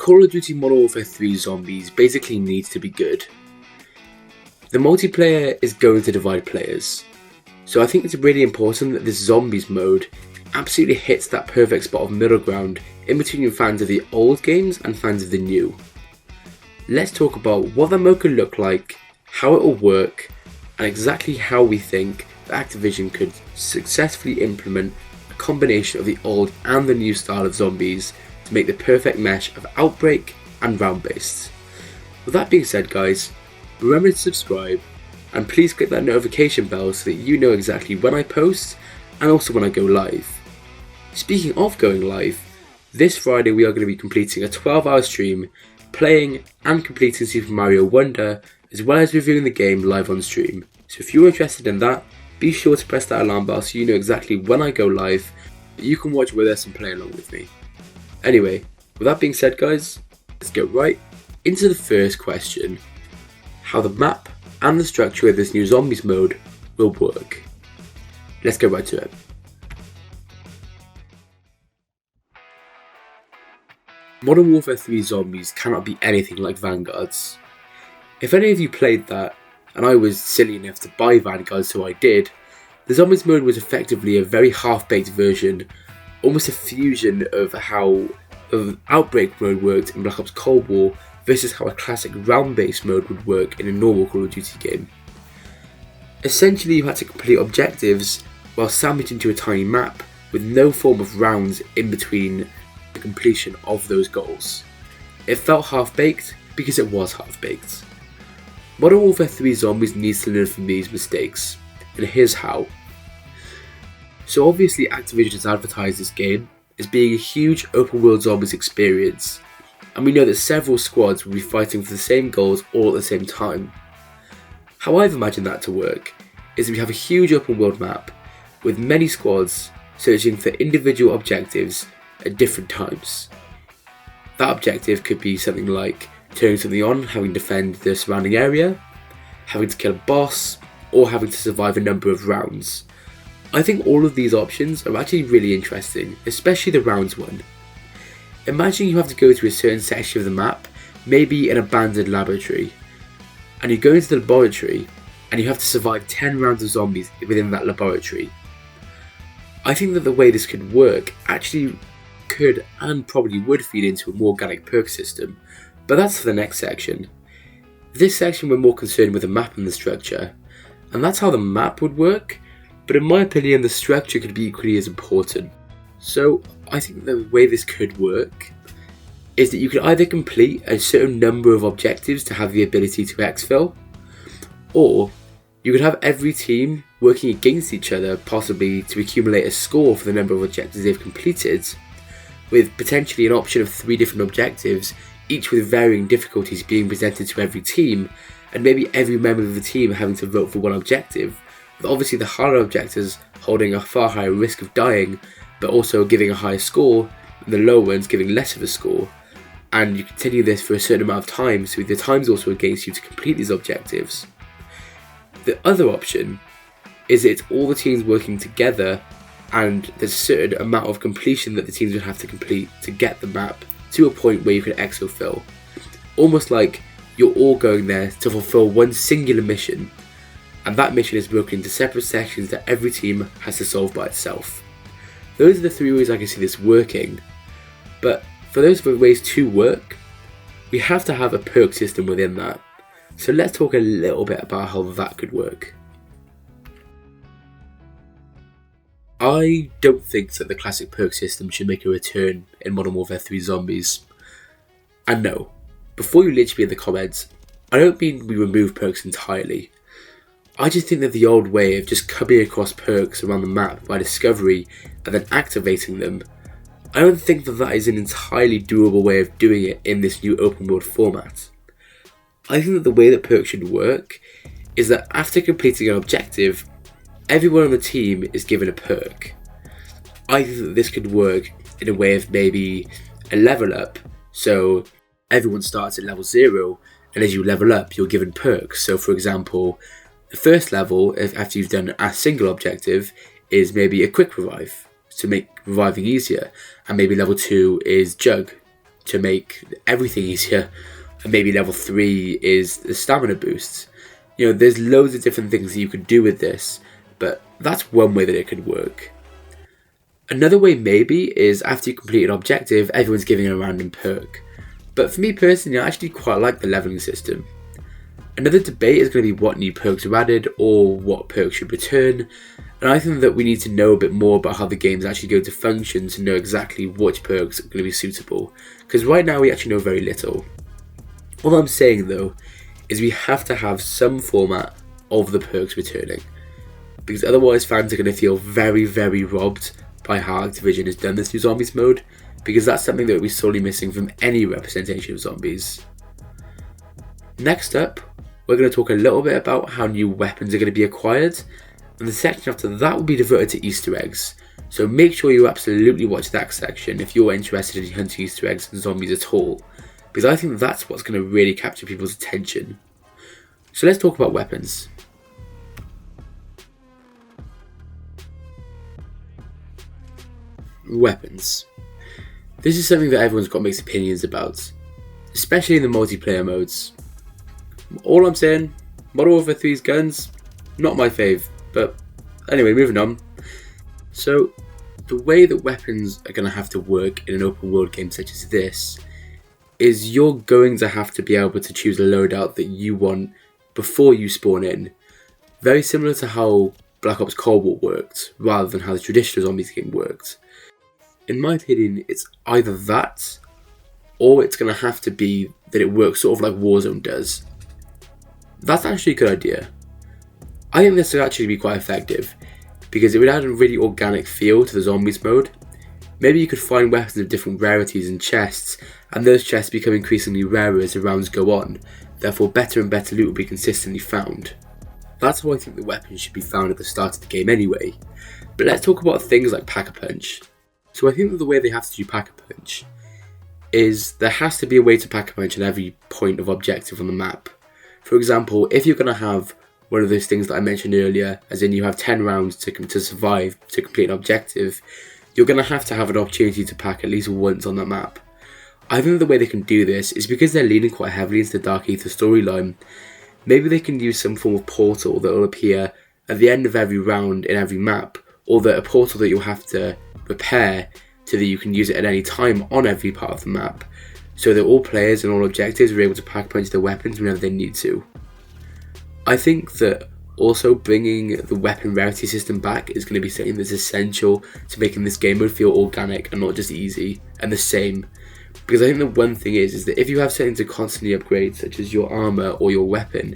Call of Duty Modern Warfare 3 Zombies basically needs to be good. The multiplayer is going to divide players, so I think it's really important that this Zombies mode absolutely hits that perfect spot of middle ground in between fans of the old games and fans of the new. Let's talk about what that mode could look like, how it will work, and exactly how we think that Activision could successfully implement a combination of the old and the new style of zombies to make the perfect mesh of outbreak and round based. With that being said, guys, remember to subscribe and please click that notification bell so that you know exactly when I post and also when I go live. Speaking of going live, this Friday we are going to be completing a 12-hour stream playing and completing Super Mario Wonder, as well as reviewing the game live on stream. So if you're interested in that, be sure to press that alarm bell so you know exactly when I go live, that you can watch with us and play along with me. Anyway, with that being said, guys, let's go right into the first question: how the map and the structure of this new Zombies mode will work. Let's go right to it. Modern Warfare 3 Zombies cannot be anything like Vanguard's. If any of you played that, and I was silly enough to buy Vanguard, so I did, the Zombies mode was effectively a very half-baked version, almost a fusion of how the Outbreak mode worked in Black Ops Cold War versus how a classic round-based mode would work in a normal Call of Duty game. Essentially, you had to complete objectives while sandwiched into a tiny map with no form of rounds in between the completion of those goals. It felt half-baked because it was half-baked. Modern Warfare 3 Zombies needs to learn from these mistakes, and here's how. So obviously Activision has advertised this game as being a huge open world zombies experience, and we know that several squads will be fighting for the same goals all at the same time. How I've imagined that to work is that we have a huge open world map with many squads searching for individual objectives at different times. That objective could be something like turning something on, having to defend the surrounding area, having to kill a boss, or having to survive a number of rounds. I think all of these options are actually really interesting, especially the rounds one. Imagine you have to go to a certain section of the map, maybe an abandoned laboratory, and you go into the laboratory and you have to survive 10 rounds of zombies within that laboratory. I think that the way this could work actually could and probably would feed into a more organic perk system, but that's for the next section. This section we're more concerned with the map and the structure, and that's how the map would work, but in my opinion the structure could be equally as important. So I think the way this could work is that you could either complete a certain number of objectives to have the ability to exfil, or you could have every team working against each other, possibly to accumulate a score for the number of objectives they've completed, with potentially an option of 3 different objectives, each with varying difficulties being presented to every team, and maybe every member of the team having to vote for one objective, with obviously the harder objectives holding a far higher risk of dying, but also giving a higher score, and the lower ones giving less of a score. And you continue this for a certain amount of time, so the time's also against you to complete these objectives. The other option is that it's all the teams working together, and there's a certain amount of completion that the teams would have to complete to get the map to a point where you can exfil. Almost like you're all going there to fulfill one singular mission, and that mission is broken into separate sections that every team has to solve by itself. Those are the 3 ways I can see this working, but for those ways to work, we have to have a perk system within that. So let's talk a little bit about how that could work. I don't think that the classic perk system should make a return in Modern Warfare 3 Zombies. And no, before you lynch me in the comments, I don't mean we remove perks entirely. I just think that the old way of just coming across perks around the map by discovery and then activating them, I don't think that that is an entirely doable way of doing it in this new open world format. I think that the way that perks should work is that after completing an objective, everyone on the team is given a perk. I think that this could work in a way of maybe a level up, so everyone starts at level 0, and as you level up you're given perks. So for example, the first level, after you've done a single objective, is maybe a quick revive to make reviving easier, and maybe level 2 is Jug, to make everything easier, and maybe level 3 is the stamina boosts. There's loads of different things that you could do with this, but that's one way that it could work. Another way maybe is after you complete an objective, everyone's giving a random perk. But for me personally, I actually quite like the leveling system. Another debate is going to be what new perks are added or what perks should return, and I think that we need to know a bit more about how the game is actually going to function to know exactly which perks are going to be suitable, because right now we actually know very little. All I'm saying though is we have to have some format of the perks returning, because otherwise fans are going to feel very, very robbed by how Activision has done this new zombies mode, because that's something that we're sorely missing from any representation of zombies. Next up, we're going to talk a little bit about how new weapons are going to be acquired, and the section after that will be devoted to Easter eggs, so make sure you absolutely watch that section if you're interested in hunting Easter eggs and zombies at all, because I think that's what's going to really capture people's attention. So let's talk about weapons. Weapons. This is something that everyone's got mixed opinions about, especially in the multiplayer modes. All I'm saying, Modern Warfare 3's guns, not my fave, but anyway, moving on. So, the way that weapons are going to have to work in an open world game such as this is you're going to have to be able to choose a loadout that you want before you spawn in. Very similar to how Black Ops Cold War worked, rather than how the traditional zombies game worked. In my opinion, it's either that, or it's going to have to be that it works sort of like Warzone does. That's actually a good idea. I think this would actually be quite effective, because it would add a really organic feel to the zombies mode. Maybe you could find weapons of different rarities in chests, and those chests become increasingly rarer as the rounds go on, therefore better and better loot will be consistently found. That's how I think the weapons should be found at the start of the game anyway. But let's talk about things like Pack-a-Punch. So I think that the way they have to do Pack-a-Punch is there has to be a way to Pack-a-Punch at every point of objective on the map. For example, if you're going to have one of those things that I mentioned earlier, as in you have 10 rounds to survive to complete an objective, you're going to have an opportunity to pack at least once on that map. I think the way they can do this is because they're leaning quite heavily into the Dark Aether storyline. Maybe they can use some form of portal that will appear at the end of every round in every map, or that a portal that you'll have to repair so that you can use it at any time on every part of the map, so that all players and all objectives are able to Pack-a-Punch their weapons whenever they need to. I think that also bringing the weapon rarity system back is going to be something that's essential to making this game mode feel organic and not just easy and the same. Because I think the one thing is that if you have something to constantly upgrade, such as your armor or your weapon,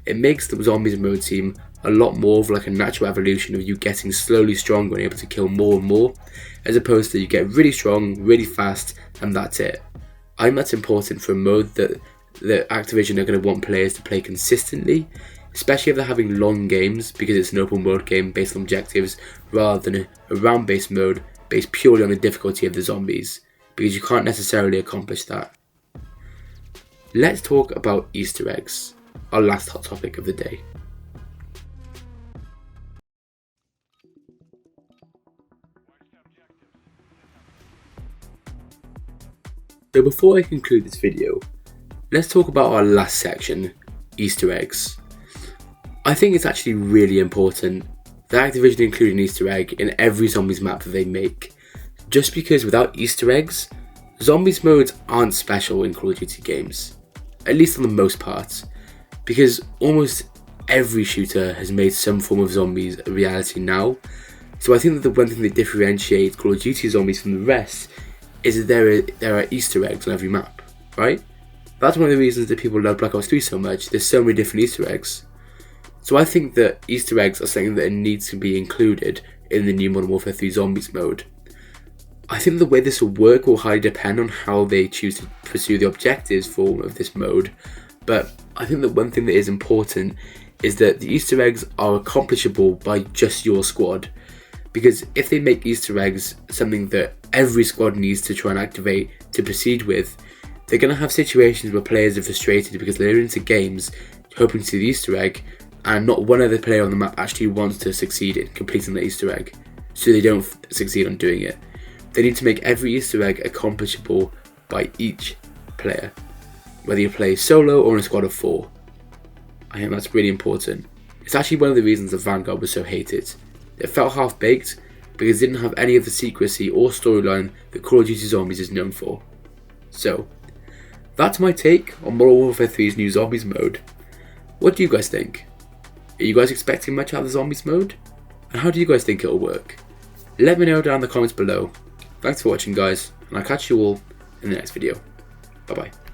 it makes the zombies mode seem a lot more of like a natural evolution of you getting slowly stronger and able to kill more and more, as opposed to you get really strong, really fast, and that's it. I think that's important for a mode that Activision are going to want players to play consistently, especially if they're having long games, because it's an open world game based on objectives rather than a round based mode based purely on the difficulty of the zombies, because you can't necessarily accomplish that. Let's talk about Easter eggs, our last hot topic of the day. So before I conclude this video, let's talk about our last section, Easter eggs. I think it's actually really important that Activision include an Easter egg in every zombies map that they make, just because without Easter eggs, zombies modes aren't special in Call of Duty games, at least on the most part, because almost every shooter has made some form of zombies a reality now. So I think that the one thing that differentiates Call of Duty zombies from the rest is that there are Easter eggs on every map, right? That's one of the reasons that people love Black Ops 3 so much. There's so many different Easter eggs. So I think that Easter eggs are something that needs to be included in the new Modern Warfare 3 Zombies mode. I think the way this will work will highly depend on how they choose to pursue the objectives of this mode, but I think that one thing that is important is that the Easter eggs are accomplishable by just your squad. Because if they make Easter eggs something that every squad needs to try and activate to proceed with, they're going to have situations where players are frustrated because they're into games hoping to see the Easter egg, and not one other player on the map actually wants to succeed in completing the Easter egg, so they don't succeed on doing it. They need to make every Easter egg accomplishable by each player, whether you play solo or in a squad of 4. I think that's really important. It's actually one of the reasons that Vanguard was so hated. It felt half-baked because it didn't have any of the secrecy or storyline that Call of Duty Zombies is known for. So, that's my take on Modern Warfare 3's new Zombies mode. What do you guys think? Are you guys expecting much out of the Zombies mode? And how do you guys think it'll work? Let me know down in the comments below. Thanks for watching, guys, and I'll catch you all in the next video. Bye bye.